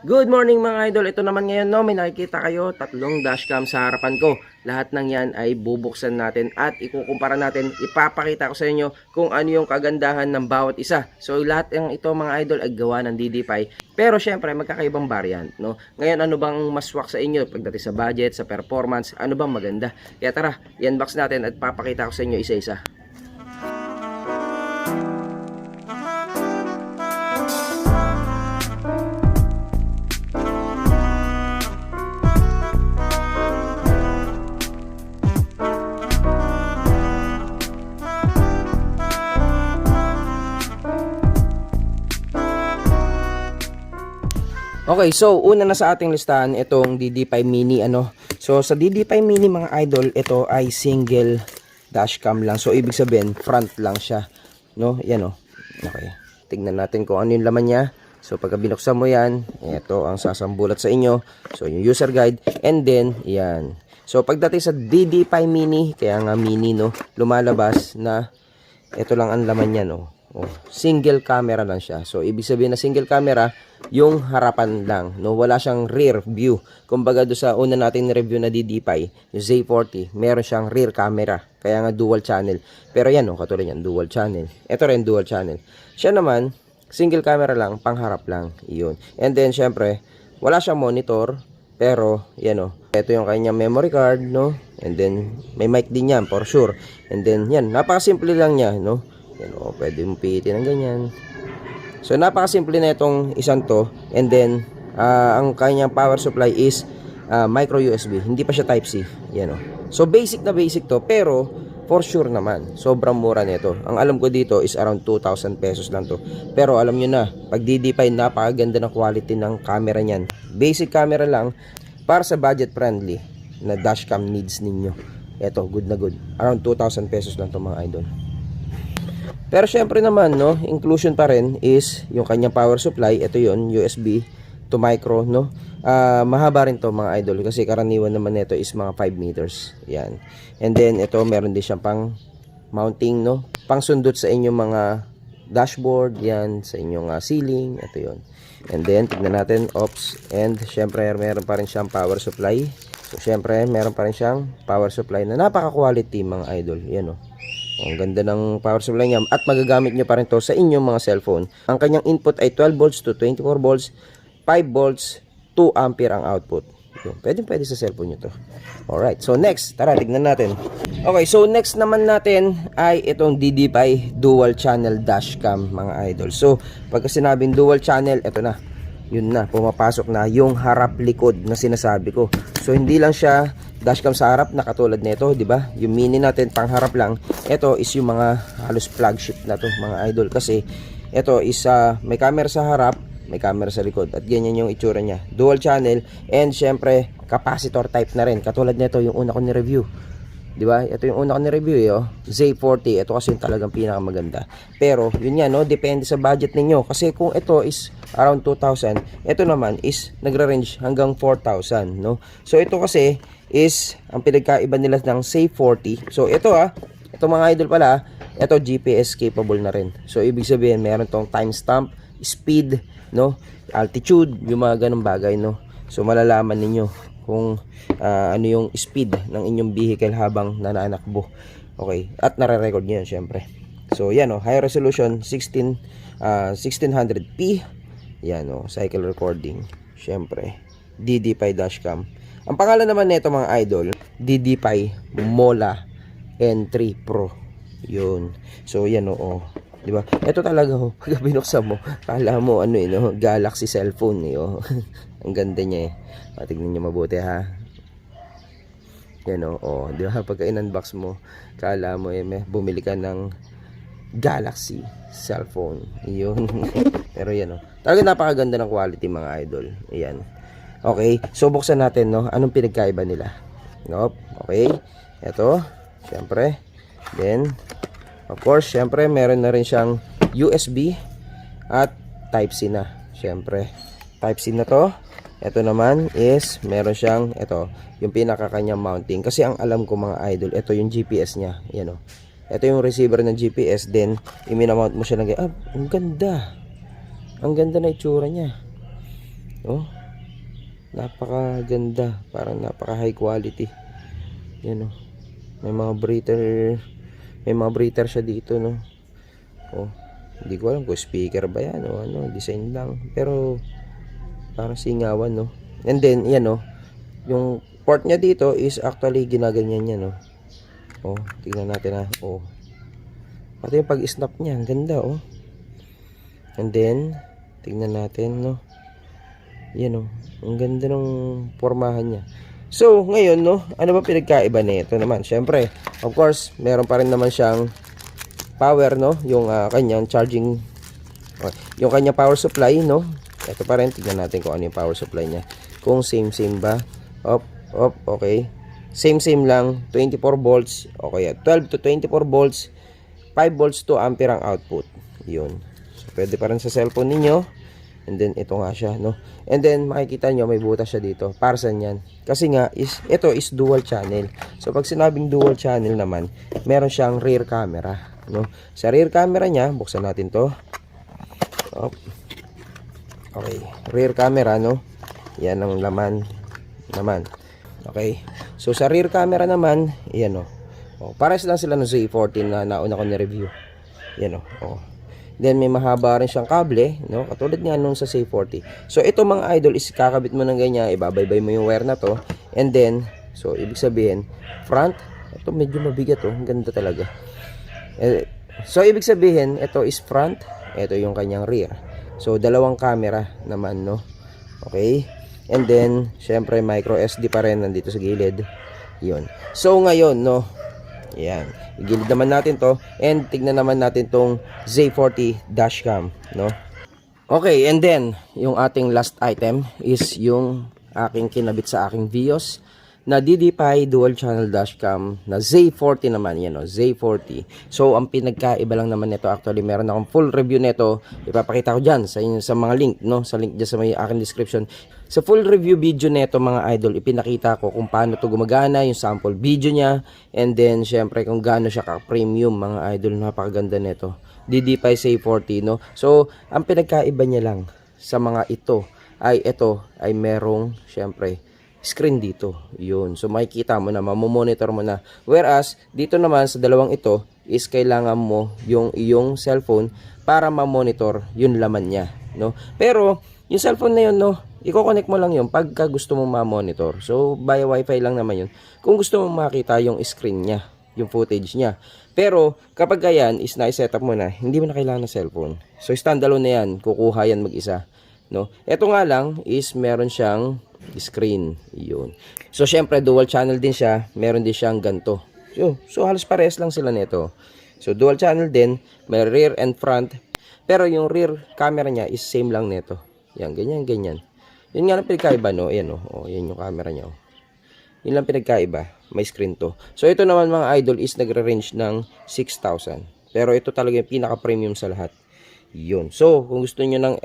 Good morning mga idol. Ito naman ngayon no, may nakikita kayo, tatlong dashcam sa harapan ko. Lahat ng yan ay bubuksan natin at ikukumpara natin. Ipapakita ko sa inyo kung ano yung kagandahan ng bawat isa. So lahat ng ito mga idol ay gawa ng DD5. Pero syempre magkakaibang variant, no? Ngayon ano bang maswak sa inyo pagdating sa budget, sa performance, ano bang maganda? Kaya tara, i-unbox natin at papakita ko sa inyo isa-isa. Okay, so una na sa ating listahan itong DD5 Mini So sa DD5 Mini mga idol, ito ay single dashcam lang. So ibig sabihin front lang siya, no? Yan oh. Okay. Tingnan natin kung ano yung laman niya. So pagka binuksan mo yan, ito ang sasambulat sa inyo. So yung user guide and then yan. So pagdating sa DD5 Mini, kaya nga mini no, lumalabas na ito lang ang laman niya no. Oh, single camera lang siya. So ibig sabihin na single camera, yung harapan lang, no? Wala siyang rear view. Kumbaga do sa una natin review na DD5, yung Z40, meron siyang rear camera. Kaya nga dual channel. Pero yan, no, katulad yan, dual channel. Ito rin dual channel. Siya naman, single camera lang, pangharap lang. Iyon. And then syempre, wala siyang monitor, pero yan no. Ito yung kanyang memory card, no? And then may mic din yan for sure. And then yan, napakasimple lang niya, no? Yan o, pwede mo pihitin ng ganyan. So napakasimple na itong isang to. And then ang kanyang power supply is micro USB. Hindi pa siya type C. Yan o. So basic na basic to, pero for sure naman sobrang mura nito. Ang alam ko dito is around 2,000 pesos lang to. Pero alam nyo na, pag DD5 napakaganda ng quality ng camera niyan. Basic camera lang para sa budget friendly na dashcam needs ninyo. Ito, good na good. Around 2,000 pesos lang to mga idol. Pero syempre naman, no, inclusion pa rin is yung kanyang power supply. Ito yon, USB to micro, no. Mahaba rin to mga idol kasi karaniwan naman nito is mga 5 meters. Yan. And then ito meron din siyang pang mounting, no. Pang sundot sa inyong mga dashboard, yan, sa inyong ceiling, ito yon. And then tignan natin, ops, and syempre meron pa rin siyang power supply. So syempre meron pa rin siyang power supply na napaka-quality mga idol. Yan, oh. Ang ganda ng power supply niya at magagamit nyo pa rin to sa inyong mga cellphone. Ang kanyang input ay 12 volts to 24 volts, 5 volts, 2 ampere ang output. Pwede sa cellphone nyo to. Alright, so next, tara tignan natin. Okay, so next naman natin ay itong DD5 dual channel dashcam mga idol. So pagka sinabing dual channel, ito na. Yun na, pumapasok na yung harap likod na sinasabi ko. So hindi lang siya dashcam sa harap na katulad nito, di ba? Yung mini natin pangharap lang. Ito is yung mga halos flagship na to mga idol kasi ito is may camera sa harap, may camera sa likod at ganyan yung itsura niya. Dual channel and syempre capacitor type na rin. Katulad nito yung una ko ni-review. Di ba? Ito yung una ko ni-review Z40. Ito kasi yung talagang pinakamaganda. Pero yun nga no, depende sa budget ninyo. Kasi kung ito is around 2,000, ito naman is nagre-range hanggang 4,000, no? So ito kasi is ang pinagkaiba nila ng Z40. So ito ito mga idol pala, ito GPS capable na rin. So ibig sabihin meron tong timestamp, speed, no? Altitude, yung mga ganung bagay, no? So malalaman ninyo kung ano yung speed ng inyong vehicle habang nananakbo. Okay, at nare-record niyo yan syempre. So yan high resolution 1600p. Yan cycle recording. Syempre, DD5 dashcam. Ang pangalan naman nito mga idol, DD5 Mola N3 Pro. Yun. So yan di ba? Ito talaga pag binuksan mo, kala mo Galaxy cellphone Ang ganda niya Tignan niyo mabuti ha. Yan di ba? Pagka in-unbox mo, kala mo bumili ka ng Galaxy cellphone. Yun. Pero yan talaga napakaganda ng quality mga idol. Ayan. Okay, so buksan natin anong pinagkaiba nila. Okay. Ito, syempre. Then of course, syempre meron na rin siyang USB at Type-C na. Syempre, Type-C na to. Ito naman is meron siyang yung pinakakanyang mounting. Kasi ang alam ko mga idol, ito yung GPS niya. Yan Ito yung receiver ng GPS, then i-mount mo siya ng ang ganda. Ang ganda na itsura niya. Oh, napakaganda. Parang napaka high quality. Yan, oh. May mga breather. May mga breather siya dito, no. Oh, hindi ko alam kung speaker ba yan o ano, design lang. Pero parang singawan, no. And then, yan, no. Yung port niya dito is actually ginaganyan niya, no. Oh, tingnan natin, ha. Oh. Pati yung pag-snap niya, ang ganda, oh. And then, tingnan natin, no. Yan, oh. Ang ganda ng pormahan niya. So, ngayon, no, ano ba pinagkaiba nito naman? Syempre, of course, meron pa rin naman siyang power, no, yung kanyang charging, yung kanyang power supply, no. Ito pa rin, tingnan natin kung ano yung power supply niya, kung same ba. Okay, same lang, 24 volts, okay, 12 to 24 volts, 5 volts to ampere ang output. Yun, so pwede pa rin sa cellphone ninyo. And then ito nga siya, no. And then makikita nyo may butas siya dito. Para saan yan? Kasi nga ito is dual channel. So pag sinabing dual channel naman, meron siyang rear camera, no. Sa rear camera niya, buksan natin to. Okay, rear camera, no. Yan ang laman naman. Okay. So sa rear camera naman, yan, no. Pares lang sila ng Z14 na nauna ko ni-review. Yan, oh. Then may mahaba rin siyang kable, no? Katulad nga nung sa C40. So ito mga idol is kakabit mo ng ganyan, ibabaybay mo yung wire na to, and then so ibig sabihin front, ito medyo mabigat, oh, ang ganda talaga. So ibig sabihin ito is front, ito yung kanyang rear. So dalawang camera naman, no? Okay? And then syempre micro SD pa rin nandito sa gilid. 'Yun. So ngayon, no, yan, igilid naman natin to, and tignan naman natin tong Z40 dashcam, no. Okay, and then yung ating last item is yung aking kinabit sa aking Vios na DD-PI dual channel dashcam na Z40 naman, yan, no, Z40. So ang pinagkaiba lang naman nito, actually meron akong full review nito, ipapakita ko diyan sa inyo sa mga link, no, sa link diyan sa may aking description. Sa full review video nito mga idol, ipinakita ko kung paano to gumagana, yung sample video niya, and then syempre kung gaano siya ka-premium mga idol. Napakaganda nito, DD-PI Z40, no. So ang pinagkaiba niya lang sa mga ito ay merong syempre screen dito. Yun. So makikita mo na, mamomonitor mo na. Whereas dito naman sa dalawang ito is kailangan mo yung iyong cellphone para ma-monitor yung laman niya, no. Pero yung cellphone na yun, no, i-connect mo lang yun pagka gusto mong ma-monitor. So via wifi lang naman yun kung gusto mong makita yung screen niya, yung footage niya. Pero kapag yan is na-setup mo na, hindi mo na kailangan ng cellphone. So standalone na yan, kukuha yan mag-isa, no. Ito nga lang is meron siyang screen, yun. So syempre dual channel din siya, meron din siyang ganto. So halos parehas lang sila nito. So dual channel din, may rear and front. Pero yung rear camera niya is same lang nito. Yan, ganyan. Yun nga lang pinagkaiba, no. Ayan, oh, yan yung camera niya, oh. Yun lang pinagkaiba, may screen to. So ito naman mga idol is nagre-range ng 6,000. Pero ito talaga yung pinaka-premium sa lahat. Yun. So kung gusto niyo ng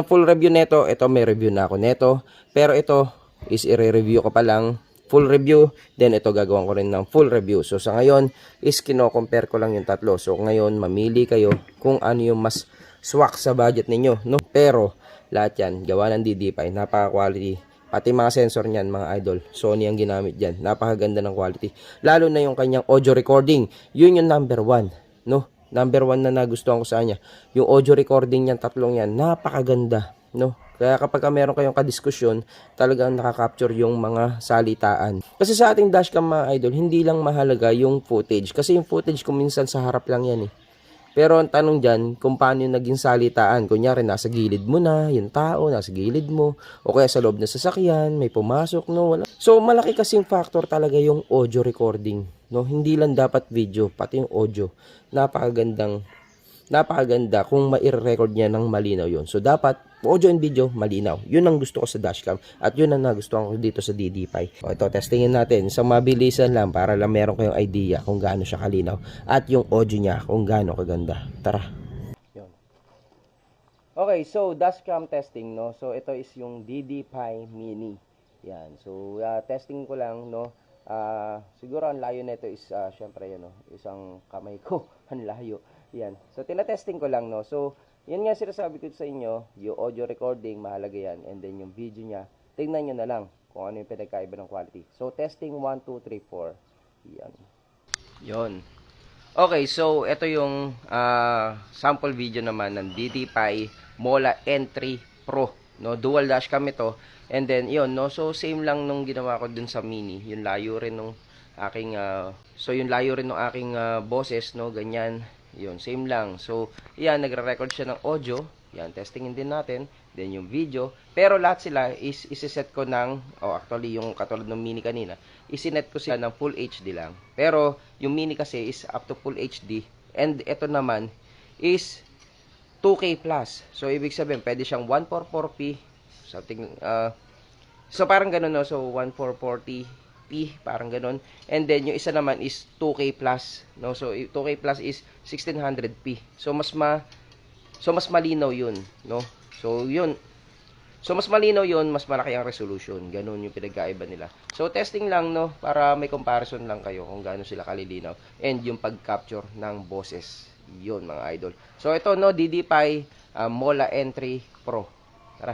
full review neto, ito may review na ako neto. Pero ito is i-review ko pa lang full review, then ito gagawin ko rin ng full review. So sa ngayon is kino-compare ko lang yung tatlo. So ngayon mamili kayo kung ano yung mas swak sa budget ninyo, no? Pero lahat yan gawa ng DD-PI, napaka-quality. Pati mga sensor niyan mga idol, Sony ang ginamit diyan. Napakaganda ng quality. Lalo na yung kanyang audio recording, yun yung number 1, no? Number 1 na nagustuhan ko sa kanya. Yung audio recording niyan, tatlong yan, napakaganda, no? Kaya kapag meron kayong kadiskusyon, talagang nakaka-capture yung mga salitaan. Kasi sa ating dashcam mga idol, hindi lang mahalaga yung footage. Kasi yung footage kung minsan sa harap lang yan, eh. Pero ang tanong dyan, kung paano yung naging salitaan. Kunyari, nasa gilid mo na, yung tao, nasa gilid mo. O kaya sa loob ng sasakyan, may pumasok, no? Wala. So, malaki kasing factor talaga yung audio recording, no? Hindi lang dapat video, pati yung audio. Napakaganda kung mai-record niya ng malinaw yun. So, dapat audio and video, malinaw. Yun ang gusto ko sa dashcam. At yun ang nagustuhan ko dito sa DD-PI. O, ito, testingin natin. Sa mabilisan lang, para lang meron kayong idea kung gaano siya kalinaw. At yung audio niya, kung gaano kaganda. Tara. Yun. Okay, so dashcam testing, no? So, ito is yung DD-PI Mini. Yan. So, testing ko lang, no? Siguro ang layo nito is, syempre, yun, no? Isang kamay ko. Ang layo. Yan. So, tinatesting ko lang, no? So, Yan nga sinasabi ko sa inyo, yung audio recording, mahalaga yan. And then yung video niya, tingnan nyo na lang kung ano yung pinagkaiba ng quality. So, testing 1, 2, 3, 4. Yan. Yon. Okay, so ito yung sample video naman ng DDPi Mola N3 Pro, no? Dual dashcam ito. And then yon, no? So same lang nung ginawa ko dun sa Mini. Yung layo rin nung aking boses, no? Ganyan. Yun, same lang. So, yan, nagre-record siya ng audio. Yan, testingin din natin. Then yung video. Pero lahat sila is isiset ko ng, actually yung katulad ng Mini kanina, isinet ko sila ng full HD lang. Pero yung Mini kasi is up to full HD. And ito naman is 2K plus. So ibig sabihin, pwede siyang 1440p. Something, so parang ganun, no? So 1440p, parang ganun. And then yung isa naman is 2K plus, no? So 2K plus is 1600p. So mas malinaw yun, no? So yun. So mas malinaw yun, mas malaki ang resolution. Ganun yung pinagkaiba nila. So testing lang, no, para may comparison lang kayo kung gaano sila kalilinaw. And yung pag-capture ng boses. Yun, mga idol. So ito, no, DDPi Mola N3 Pro. Tara.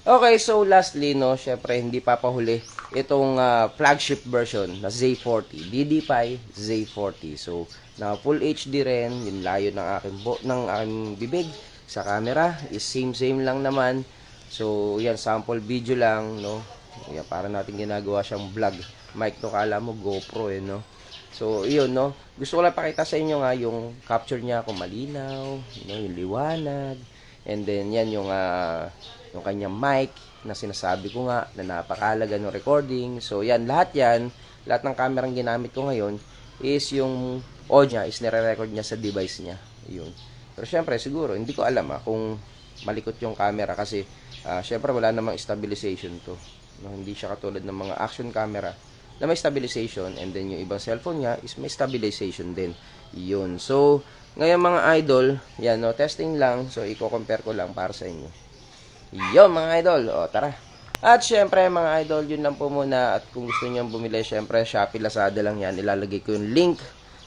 Okay, so lastly, no, syempre hindi papahuli itong flagship version na Z40, DDPi Z40. So, na full HD rin, yung layo ng aking bibig sa camera is same lang naman. So, yan, sample video lang, no. Yan, para natin ginagawa siyang vlog. Mic to, kala mo GoPro, no. So, yun, no. Gusto ko lang pakita sa inyo nga yung capture niya kung malinaw, no, yung liwanag. And then, yan yung kanyang mic na sinasabi ko nga na napakahalaga ng recording. So, yan, lahat ng kamerang ginamit ko ngayon is yung audio niya is nire-record niya sa device niya. Yun. Pero syempre, siguro, hindi ko alam kung malikot yung camera kasi syempre wala namang stabilization to. No, hindi siya katulad ng mga action camera na may stabilization, and then yung ibang cellphone niya is may stabilization din. Yun. So, ngayon mga idol, yan, no, testing lang. So, i-compare ko lang para sa inyo. Yun, mga idol. O, tara. At syempre, mga idol, yun lang po muna. At kung gusto niyo bumili, syempre, Shopee, Lazada lang yan. Ilalagay ko yung link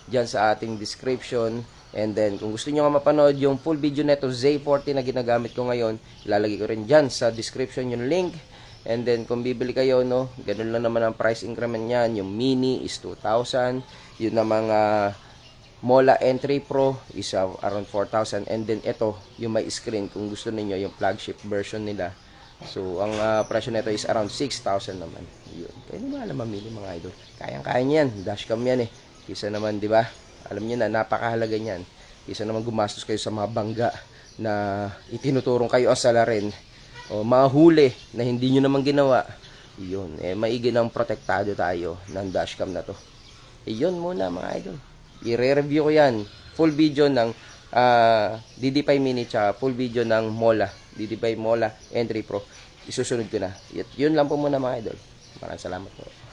dyan sa ating description. And then, kung gusto niyo nga mapanood yung full video neto Z40 na ginagamit ko ngayon, ilalagay ko rin dyan sa description yung link. And then, kung bibili kayo, no, ganun lang naman ang price increment niyan. Yung Mini is 2,000. Yun na mga Mola N3 Pro is around 4,000. And then, ito, yung may screen, kung gusto niyo yung flagship version nila. So, ang presyo nito is around 6,000 naman. Yun. Kaya hindi mo alam mamili, mga idol. Kayang-kaya niyan. Dashcam yan eh. Kisa naman, di ba? Alam niyo na, napakahalaga niyan. Kisa naman gumastos kayo sa mga bangga na itinuturong kayo ang salarin o mahuli na hindi nyo naman ginawa. Yun, maigi ng protektado tayo ng dashcam na to. Yun muna, mga idol. I-review ko yan. Full video ng DDPi Mini tsaka full video ng DDPi Mola N3 Pro. Isusunod ko na. Yun lang po muna, mga idol. Maraming salamat po.